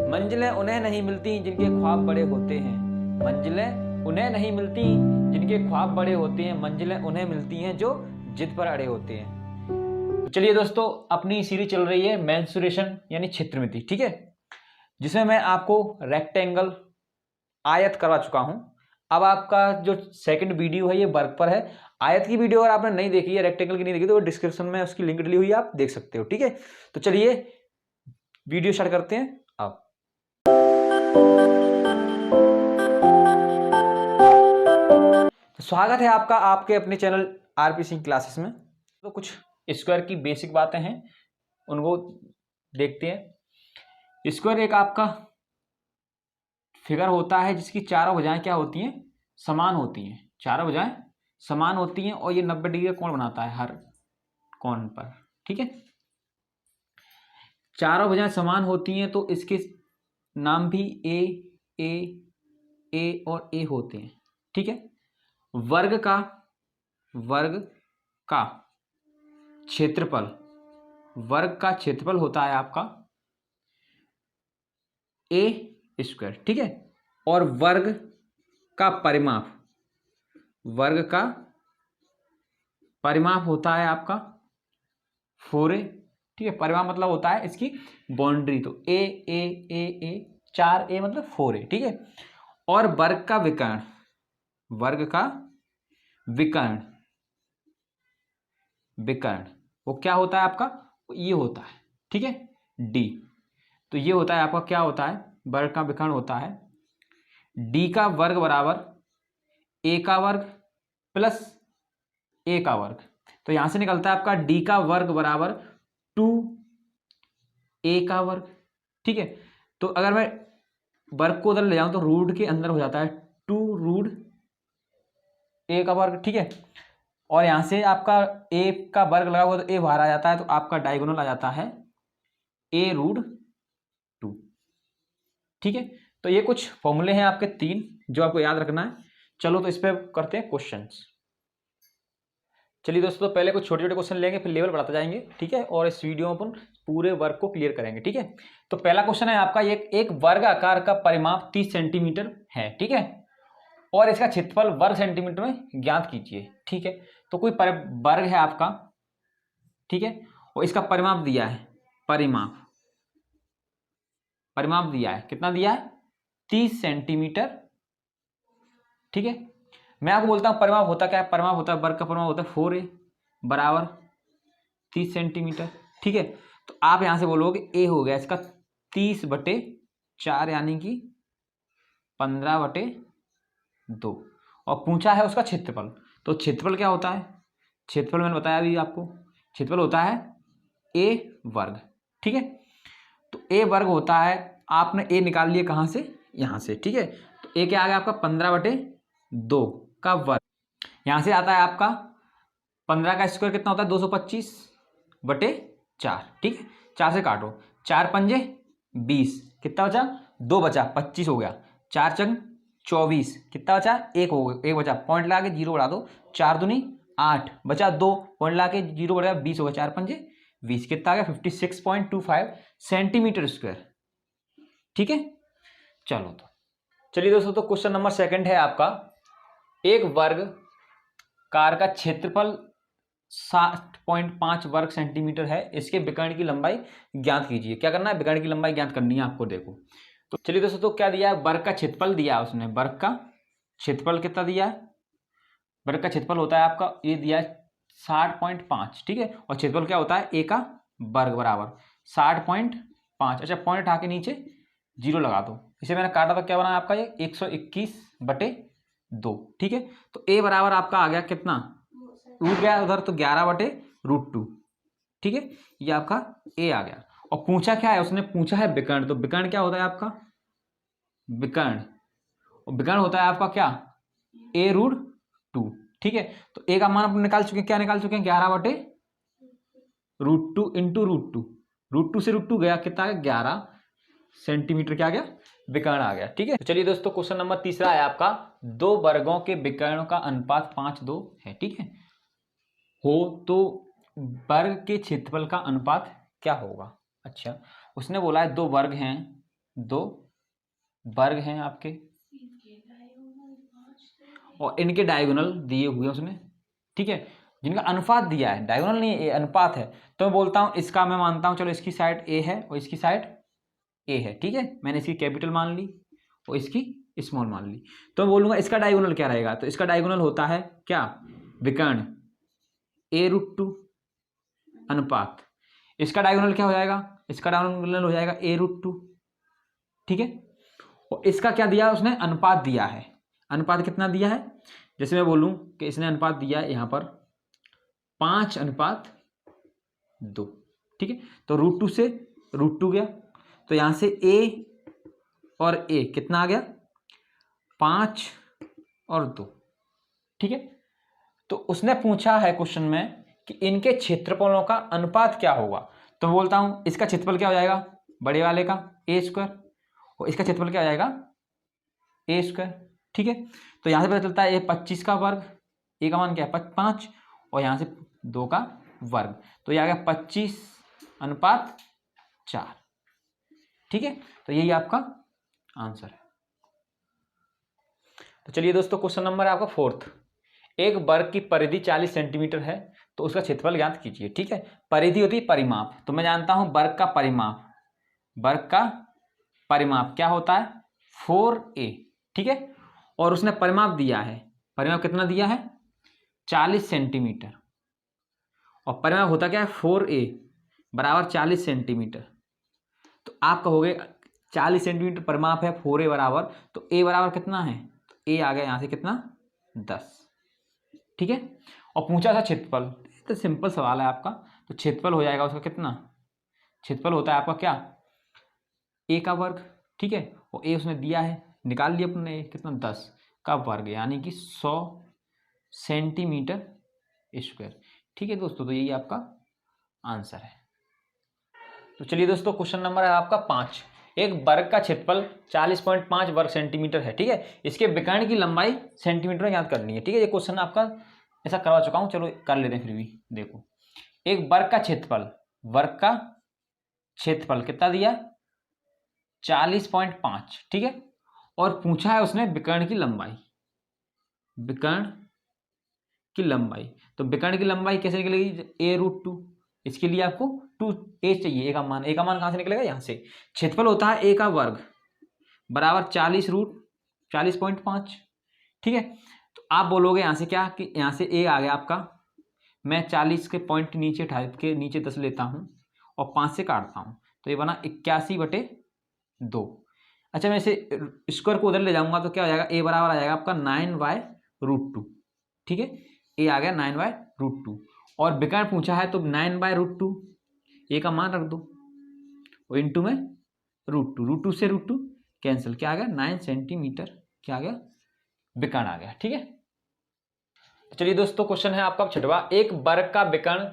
मंजिलें उन्हें नहीं मिलती जिनके ख्वाब बड़े होते हैं। मंजिलें उन्हें नहीं मिलती जिनके ख्वाब बड़े होते हैं, मंजिलें उन्हें मिलती हैं जो जिद पर अड़े होते हैं। तो चलिए दोस्तों, अपनी सीरीज चल रही है मेंसुरेशन यानी क्षेत्रमिति, ठीक है, जिसमें मैं आपको रेक्टेंगल आयत करवा चुका हूं। अब आपका जो सेकंड वीडियो है ये वर्ग पर है। आयत की वीडियो अगर आपने नहीं देखी है, रेक्टेंगल की नहीं देखी, तो डिस्क्रिप्शन में उसकी लिंक डली हुई है, आप देख सकते हो, ठीक है। तो चलिए वीडियो स्टार्ट करते हैं। अब तो स्वागत है आपका आपके अपने चैनल आरपी सिंह क्लासेस में। तो कुछ स्क्वायर की बेसिक बातें हैं, उनको देखते हैं। स्क्वायर एक आपका फिगर होता है जिसकी चारों भुजाएं क्या होती हैं, समान होती हैं। चारों भुजाएं समान होती हैं और ये 90 डिग्री का कोण बनाता है हर कोण पर, ठीक है। चारों भुजाएं समान होती हैं तो इसके नाम भी ए और ए होते हैं, ठीक है। वर्ग का क्षेत्रफल, वर्ग का क्षेत्रफल होता है आपका ए स्क्वायर, ठीक है। और वर्ग का परिमाप, वर्ग का परिमाप होता है आपका 4a, ठीक है। परिमाप मतलब होता है इसकी बाउंड्री, तो ए 4a मतलब 4a, ठीक है। और वर्ग का विकर्ण, वर्ग का विकर्ण वो क्या होता है आपका, ये होता है, ठीक है, डी। तो ये होता है आपका, क्या होता है, वर्ग का विकर्ण होता है डी का वर्ग बराबर ए का वर्ग प्लस ए का वर्ग। तो यहां से निकलता है आपका डी का वर्ग बराबर 2a का वर्ग, ठीक है। तो अगर मैं वर्ग को उधर ले जाऊं तो रूट के अंदर हो जाता है 2√a का वर्ग, ठीक है। और यहां से आपका a का वर्ग लगा हुआ तो a बाहर आ जाता है, तो आपका डायगोनल आ जाता है a√2, ठीक है। तो ये कुछ फॉर्मूले हैं आपके 3 जो आपको याद रखना है। चलो तो इस पे करते हैं क्वेश्चंस। चलिए दोस्तों, पहले कुछ छोटे छोटे क्वेश्चन लेंगे, फिर लेवल बढ़ाते जाएंगे, ठीक है। और इस वीडियो में अपन पूरे वर्ग को क्लियर करेंगे, ठीक है। तो पहला क्वेश्चन है आपका, एक वर्ग आकार का परिमाप 30 सेंटीमीटर है, ठीक है, और इसका क्षेत्रफल वर्ग सेंटीमीटर में ज्ञात कीजिए, ठीक है। तो कोई वर्ग है आपका, ठीक है, और इसका परिमाप दिया है, परिमाप दिया है, कितना दिया है, 30 सेंटीमीटर, ठीक है। मैं आपको बोलता हूं परिमाप होता क्या है, परिमाप होता है, वर्ग का परिमाप होता है 4a बराबर 30 सेंटीमीटर, ठीक है। तो आप यहां से बोलोगे ए हो गया इसका 30/4 यानी कि 15/2, और पूछा है उसका क्षेत्रफल। तो क्षेत्रफल क्या होता है, क्षेत्रफल मैंने बताया अभी आपको, क्षेत्रफल होता है a वर्ग, ठीक है। तो a वर्ग होता है, आपने a निकाल लिया कहां से, यहां से, ठीक है। तो a क्या आ गया आपका 15/2 का वर्ग। यहां से आता है आपका 15 का स्क्वायर कितना होता है, 225/4, ठीक है। 4 से काटो, 4 पंजे 20, कितना बचा, 2 बचा, 25 हो गया। 4 चंग 24, कितना बचा, 1 बचा, पॉइंट लगा के 0 बढ़ा दो, 4 दूनी 8 बचा, 2 पॉइंट लगा के 0 बढ़ा, 20 हो गया, 4 पंजे 20, कितना आ गया 56.25 सेंटीमीटर स्क्वायर, ठीक है। चलो तो चलिए दोस्तों, तो क्वेश्चन नंबर सेकंड है आपका, एक वर्ग कार का क्षेत्रफल 60.5 वर्ग सेंटीमीटर है, इसके विकर्ण की लंबाई ज्ञात कीजिए। क्या करना है, विकर्ण की लंबाई ज्ञात करनी है आपको। देखो तो चलिए दोस्तों, तो क्या दिया है, वर्ग का क्षेत्रफल दिया है उसने, वर्ग का क्षेत्रफल कितना दिया है, वर्ग का क्षेत्रफल होता है आपका, ये दिया है 60.5, ठीक है। और क्षेत्रफल क्या होता है, ए का वर्ग बराबर 60.5। अच्छा, पॉइंट उठा के नीचे 0 लगा दो, इसे मैंने काटा तो क्या बना आपका, ये 121/2, ठीक है। तो ए बराबर आपका आ गया कितना, रूट गया उधर तो 11/√2, ठीक है। ये आपका ए आ गया। और पूछा क्या है, उसने पूछा है विकर्ण, तो विकर्ण क्या होता है आपका, विकर्ण, और विकर्ण होता है आपका क्या, a√2, ठीक है। तो ए का मान अपन निकाल चुके हैं, क्या निकाल चुके हैं, 11/√2 इंटू √2, √2 से √2 गया, कितना आ गया 11 सेंटीमीटर, क्या आ गया, विकर्ण आ गया, ठीक है। तो चलिए दोस्तों, क्वेश्चन नंबर तीसरा है आपका, दो वर्गों के विकर्णों का अनुपात 5:2 है, ठीक है, हो तो वर्ग के क्षेत्रफल का अनुपात क्या होगा। अच्छा, उसने बोला है दो वर्ग हैं, दो वर्ग हैं आपके और इनके डायगोनल दिए हुए उसने, ठीक है, जिनका अनुपात दिया है, डायगोनल नहीं ये अनुपात है। तो मैं बोलता हूं इसका, मैं मानता हूं चलो इसकी साइड ए है और इसकी साइड ए है, ठीक है, मैंने इसकी कैपिटल मान ली और इसकी स्मॉल मान ली। तो मैं बोलूंगा इसका डायगोनल क्या रहेगा, तो इसका डायगोनल होता है क्या, विकर्ण a√2 अनुपात, इसका डायगोनल क्या हो जाएगा, इसका डायगोनल हो जाएगा a√2, ठीक है। और इसका क्या दिया उसने, अनुपात दिया है, अनुपात कितना दिया है, जैसे मैं बोलूं कि इसने अनुपात दिया है यहां पर 5:2, ठीक है। तो √2 से √2 गया, तो यहां से a और a कितना आ गया, 5 और 2, ठीक है। तो उसने पूछा है क्वेश्चन में कि इनके क्षेत्रफलों का अनुपात क्या होगा, तो बोलता हूं इसका क्षेत्रफल क्या हो जाएगा, बड़े वाले का a², और इसका क्षेत्रफल क्या हो जाएगा a², ठीक है। तो यहां से पता चलता है ये 25 का वर्ग, a का मान क्या है 5, और यहां से 2 का वर्ग, तो ये आ गया 25:4, ठीक है। तो यही आपका आंसर है। तो चलिए दोस्तों, क्वेश्चन नंबर है आपका 4th। एक वर्ग की परिधि 40 सेंटीमीटर है, तो उसका क्षेत्रफल ज्ञात कीजिए, ठीक है। परिधि होती है परिमाप, तो मैं जानता हूं वर्ग का परिमाप, वर्ग का परिमाप क्या होता है 4a, ठीक है। और उसने परिमाप दिया है, परिमाप कितना दिया है 40 सेंटीमीटर, और परिमाप होता क्या है 4a बराबर 40 सेंटीमीटर। तो आप कहोगे 40 सेंटीमीटर परिमाप है, 4a बराबर, तो a बराबर कितना है, तो a आ गया यहां से कितना 10, ठीक है। और पूछा था क्षेत्रफल, तो सिंपल सवाल है आपका, तो क्षेत्रफल हो जाएगा उसका कितना, क्षेत्रफल होता है आपका क्या a का वर्ग, ठीक है, और a उसने दिया है, निकाल लिया अपने कितना 10 का वर्ग, यानी कि 100 सेंटीमीटर स्क्वायर, ठीक है दोस्तों। तो यही आपका आंसर है। तो चलिए दोस्तों, क्वेश्चन नंबर है आपका 5। एक वर्ग का क्षेत्रफल 40.5 वर्ग सेंटीमीटर है, ठीक है। इसके विकर्ण की लंबाई सेंटीमीटर में ज्ञात करनी है, ठीक है। ये क्वेश्चन आपका ऐसा करवा चुका हूं, चलो कर लेते हैं फिर भी। देखो, एक वर्ग का क्षेत्रफल, वर्ग का क्षेत्रफल कितना दिया 40.5, ठीक है। और पूछा है उसने विकर्ण की लंबाई, विकर्ण की लंबाई, तो विकर्ण की लंबाई कैसे निकलेगी a√2, इसके लिए आपको 2a चाहिए, a का मान, कहां से निकलेगा यहां से, क्षेत्रफल होता है a का वर्ग बराबर 40√40.5, ठीक है। तो आप बोलोगे यहां से क्या कि यहां से a आ गया आपका, मैं 40 के पॉइंट नीचे उठा के नीचे 10 लेता हूं और 5 से काटता हूं, तो ये बना 81/2। अच्छा, मैं इसे स्क्वायर को उधर ले जाऊंगा तो क्या हो जाएगा, a बराबर आ जाएगा आपका 9/√2, ठीक है। a आ गया 9/√2, और विकर्ण पूछा है तो 9/√2 a का मान रख दो, और इंटू में √2 से √2 कैंसिल, क्या आ गया 9 सेंटीमीटर, क्या आ गया विकर्ण आ गया, ठीक है। तो चलिए दोस्तों, क्वेश्चन है आपका 6वां। एक वर्ग का विकर्ण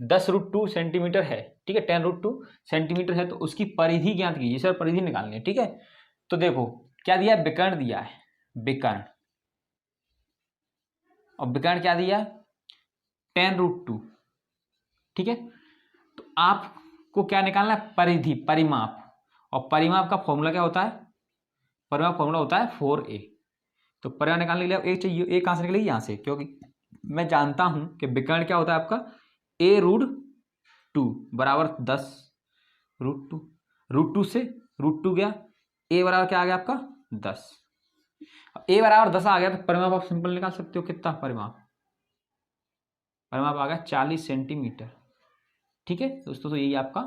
10√2 सेंटीमीटर है, ठीक है, 10√2 सेंटीमीटर है, तो उसकी परिधि ज्ञात कीजिए, सर परिधि निकालनी है, ठीक है। तो देखो क्या दिया है, विकर्ण दिया है, विकर्ण, और विकर्ण क्या दिया 10√2, ठीक है। तो आपको क्या निकालना है, परिधि, परिमाप, और परिमाप का फॉर्मूला क्या होता है, परिमाप फॉर्मूला होता है 4a। तो परिमाप निकालने के लिए a चाहिए, a कहां से निकलेगी यहां से, क्योंकि मैं जानता हूं कि विकर्ण क्या होता है आपका a√2 बराबर 10√2, √2 से √2 गया, a बराबर क्या आ गया आपका 10, a बराबर 10 आ गया, तो परिमाप आप सिंपल निकाल सकते हो, कितना परिमाप, परिमाप आ गया 40 सेंटीमीटर, ठीक है दोस्तों। तो यही आपका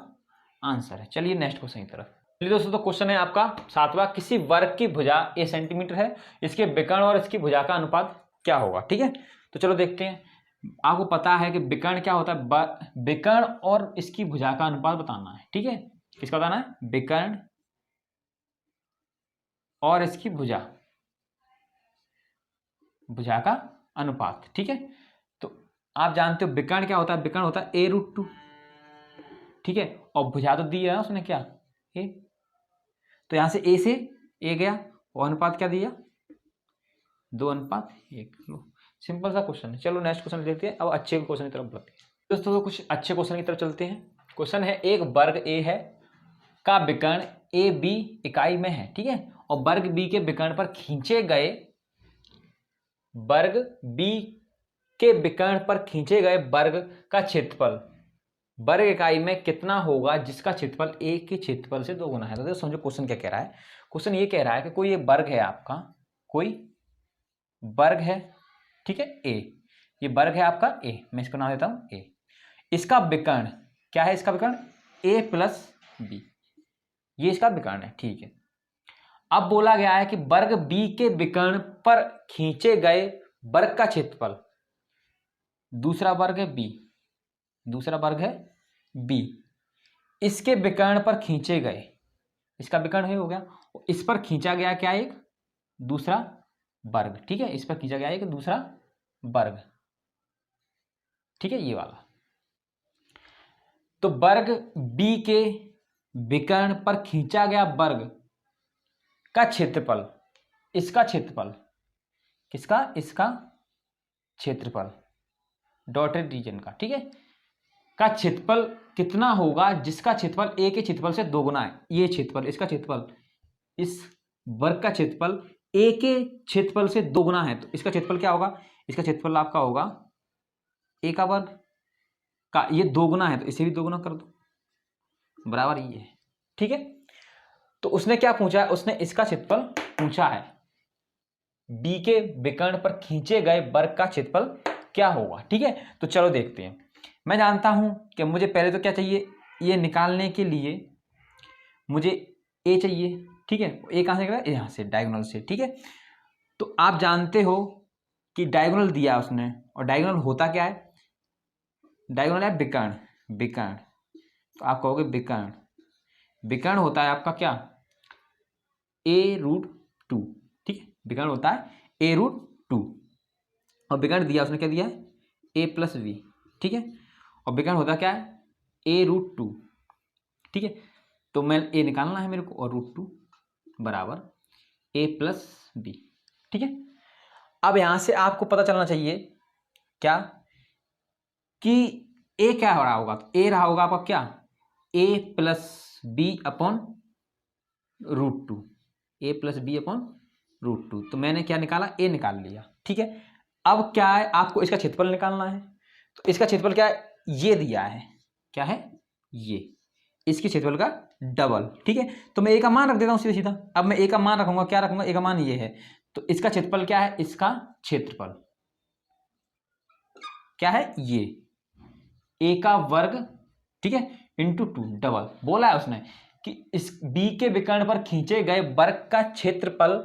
आंसर है। चलिए नेक्स्ट क्वेश्चन की तरफ। चलिए दोस्तों, तो क्वेश्चन है आपका 7वां। किसी वर्ग की भुजा a सेंटीमीटर है, इसके विकर्ण और इसकी भुजा का अनुपात क्या होगा, ठीक है। तो चलो देखते हैं, आपको पता है कि विकर्ण क्या होता है, विकर्ण और इसकी भुजा का अनुपात बताना है, ठीक है। किसका बताना है, विकर्ण और इसकी भुजा, भुजा का अनुपात, ठीक है। तो आप जानते हो विकर्ण क्या होता है, विकर्ण होता है a√2, ठीक है, और भुजा तो दी है ना उसने क्या a, तो यहां से a से a गया, और अनुपात क्या दिया 2:1। लो सिंपल सा क्वेश्चन है। चलो नेक्स्ट क्वेश्चन देखते हैं, अब अच्छे क्वेश्चन की तरफ बढ़ते हैं दोस्तों। तो कुछ अच्छे क्वेश्चन की तरफ चलते हैं। क्वेश्चन है, एक वर्ग a है का विकर्ण ए बी इकाई में है, ठीक है, और वर्ग बी के विकर्ण पर खींचे गए वर्ग का क्षेत्रफल वर्ग इकाई में कितना होगा जिसका क्षेत्रफल ए के क्षेत्रफल से 2 गुना है। तो देखो समझो क्वेश्चन क्या कह रहा है। क्वेश्चन ये कह रहा है कि कोई ये वर्ग है आपका, कोई वर्ग है, ठीक है, ए, ये वर्ग है आपका ए, मैं इसको नाम देता हूं ए। इसका विकर्ण क्या है? इसका विकर्ण ए प्लस बी, ये इसका विकर्ण है, ठीक है। अब बोला गया है कि वर्ग बी के विकर्ण पर खींचे गए वर्ग का क्षेत्रफल, दूसरा वर्ग है बी, दूसरा वर्ग है बी, इसके विकर्ण पर खींचे गए, इसका विकर्ण हो गया, इस पर खींचा गया क्या? एक दूसरा वर्ग, ठीक है, इस पर खींचा गया एक दूसरा वर्ग, ठीक है, ये वाला। तो वर्ग बी के विकर्ण पर खींचा गया वर्ग का क्षेत्रफल, इसका क्षेत्रफल, किसका? इसका क्षेत्रफल डॉटेड रीजन का, ठीक है, का क्षेत्रफल कितना होगा जिसका क्षेत्रफल ए के क्षेत्रफल से 2 गुना है। ये क्षेत्रफल, इसका क्षेत्रफल, इस वर्ग का क्षेत्रफल ए के क्षेत्रफल से 2 गुना है, तो इसका क्षेत्रफल क्या होगा? इसका क्षेत्रफल आपका होगा ए का वर्ग का, ये 2 गुना है तो इसे भी 2 गुना कर दो, बराबर ये है, ठीक है। तो उसने क्या पूछा है? उसने इसका क्षेत्रफल पूछा है, बी के विकर्ण पर खींचे गए वर्ग का क्षेत्रफल क्या होगा, ठीक है। तो चलो देखते हैं। मैं जानता हूं कि मुझे पहले तो क्या चाहिए, ये निकालने के लिए मुझे ए चाहिए, ठीक है। ए कहां से निकला? यहां से, डायगोनल से, ठीक है। तो आप जानते हो कि डायगोनल दिया उसने, और डायगोनल होता क्या है? डायगोनल है विकर्ण, विकर्ण, तो आप कहोगे विकर्ण, विकर्ण होता है आपका क्या? a√2, ठीक है, विकर्ण होता है a√2, और विकर्ण दिया उसने क्या दिया है? a प्लस v, ठीक है, और विकर्ण होता क्या है? a√2, ठीक है। तो मैं a निकालना है मेरे को, और √2 बराबर a प्लस b, ठीक है। अब यहां से आपको पता चलना चाहिए क्या कि a क्या हो रहा होगा? तो a रहा होगा आपका क्या? a plus B upon √2, a plus B upon √2। तो मैंने क्या निकाला? a निकाल लिया, ठीक है। अब क्या है? आपको इसका क्षेत्रफल निकालना है। तो इसका क्षेत्रफल क्या है? ये दिया है, क्या है? ये, इसके क्षेत्रफल का डबल, ठीक है। तो मैं a का मान रख देता हूं सीधा सीधा। अब मैं a का मान रखूंगा, क्या रखूंगा? a का मान ये है, तो इसका क्षेत्रफल क्या है? इसका क्षेत्रफल क्या है? ये a का वर्ग, ठीक है, इंटू 2 डबल। बोला है उसने कि इस b के विकर्ण पर खींचे गए वर्ग का क्षेत्रफल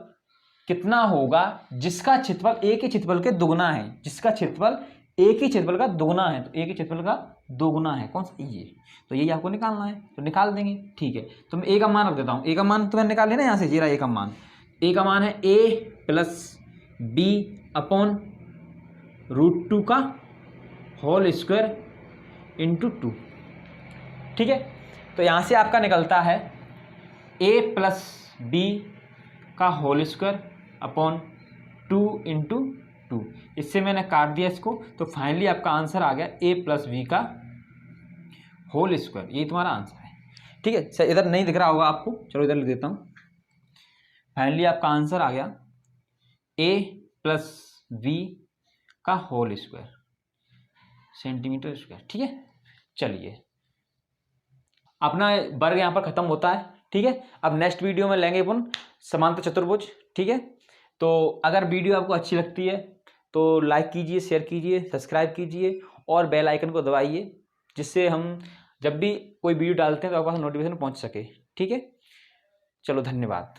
कितना होगा जिसका क्षेत्रफल a के क्षेत्रफल के दुगुना है, जिसका क्षेत्रफल a के क्षेत्रफल का दुगुना है। तो a के क्षेत्रफल का दुगुना है कौन सा? ये। तो यही आपको निकालना है, तो निकाल देंगे, ठीक है। तो मैं a का मान रख देता हूँ। a का मान तो मैंने निकाल लिया ना यहाँ से, जीरा a का मान। a का मान है a प्लस बी अपॉन √2 का होल स्क्वायर इंटू 2, ठीक है। तो यहाँ से आपका निकलता है a प्लस बी का होल स्क्वायर अपॉन 2 इंटू 2। इससे मैंने काट दिया इसको, तो फाइनली आपका आंसर आ गया a प्लस बी का होल स्क्वायर। ये तुम्हारा आंसर है, ठीक है। सर इधर नहीं दिख रहा होगा आपको, चलो इधर लिख देता हूँ। फाइनली आपका आंसर आ गया a प्लस बी का होल स्क्वायर सेंटीमीटर स्क्वायर, ठीक है। चलिए अपना वर्ग यहाँ पर खत्म होता है, ठीक है। अब नेक्स्ट वीडियो में लेंगे अपन समांतर चतुर्भुज, ठीक है। तो अगर वीडियो आपको अच्छी लगती है तो लाइक कीजिए, शेयर कीजिए, सब्सक्राइब कीजिए और बेल आइकन को दबाइए, जिससे हम जब भी कोई वीडियो डालते हैं तो आपके पास नोटिफिकेशन पहुँच सके, ठीक है। चलो धन्यवाद।